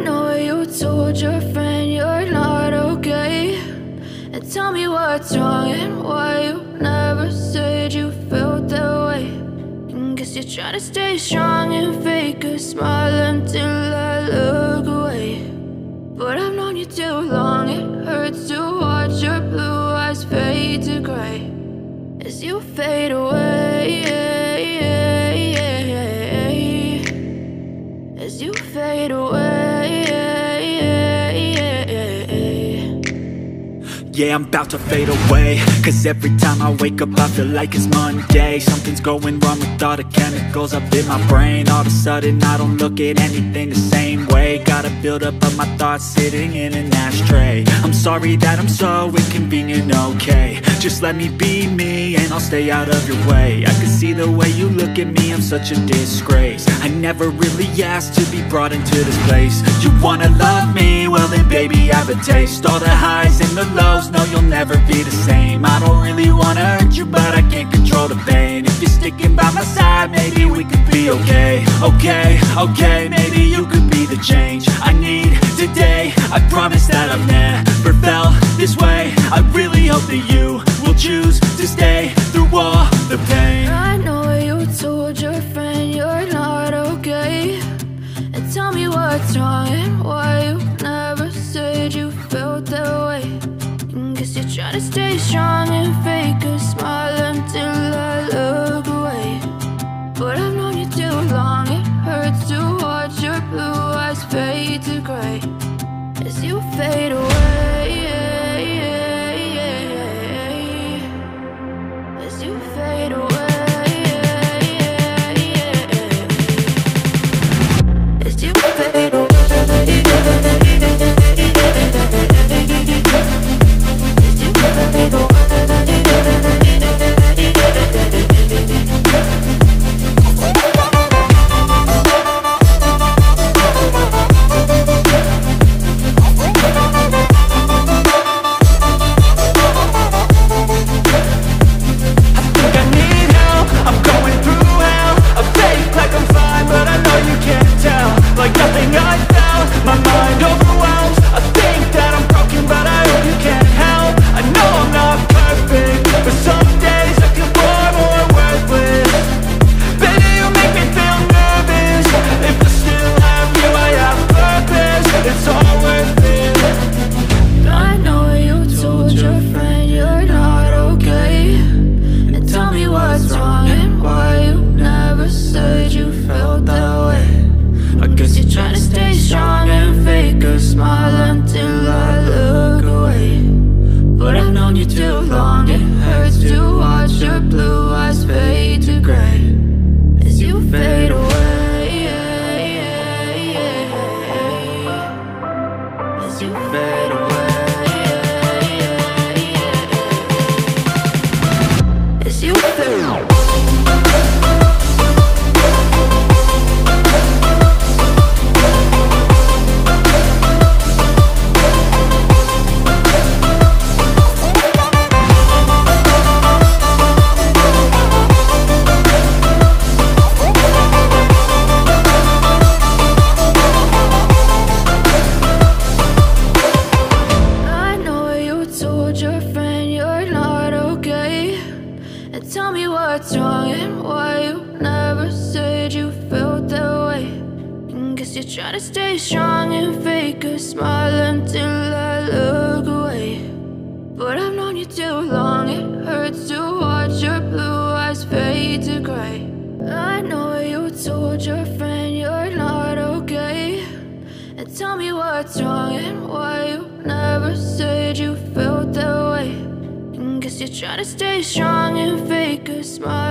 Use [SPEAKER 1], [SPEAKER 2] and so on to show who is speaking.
[SPEAKER 1] know you told your friend you're not okay, and tell me what's wrong and why you never said you felt that way. And guess you're trying to stay strong and fake a smile until I look away. But I've known you too long, it hurts to watch your blue eyes fade to gray as you fade away, as you fade away.
[SPEAKER 2] Yeah, I'm about to fade away, cause every time I wake up I feel like it's Monday. Something's going wrong with all the chemicals up in my brain. All of a sudden I don't look at anything the same way. Gotta build up of my thoughts sitting in an ashtray. I'm sorry that I'm so inconvenient, okay. Just let me be me and I'll stay out of your way. I can see the way you look at me, I'm such a disgrace. I never really asked to be brought into this place. You wanna love me? Well then baby I have a taste. All the highs and the lows, no you'll never be the same. I don't really wanna hurt you but I can't control the pain. If you're sticking by my side maybe we could be okay. Okay, maybe you could be the change I need today. I promise that I've never felt this way. I really hope that you will choose to stay through all the pain.
[SPEAKER 1] I know you told your friend you're not okay, and tell me what's wrong and why you never said you felt that way. And guess you're trying to stay strong and fake a smile until I look away. But I've known you too long, it hurts to watch your blue eyes fade to gray as you fade away, as you fade away, as you fade away. Try to stay strong and fake a smile until I look away. But I've known you too long, it hurts to watch your blue eyes fade to gray. I know you told your friend you're not okay, and tell me what's wrong and why you never said you felt that way. And guess you're trying to stay strong and fake a smile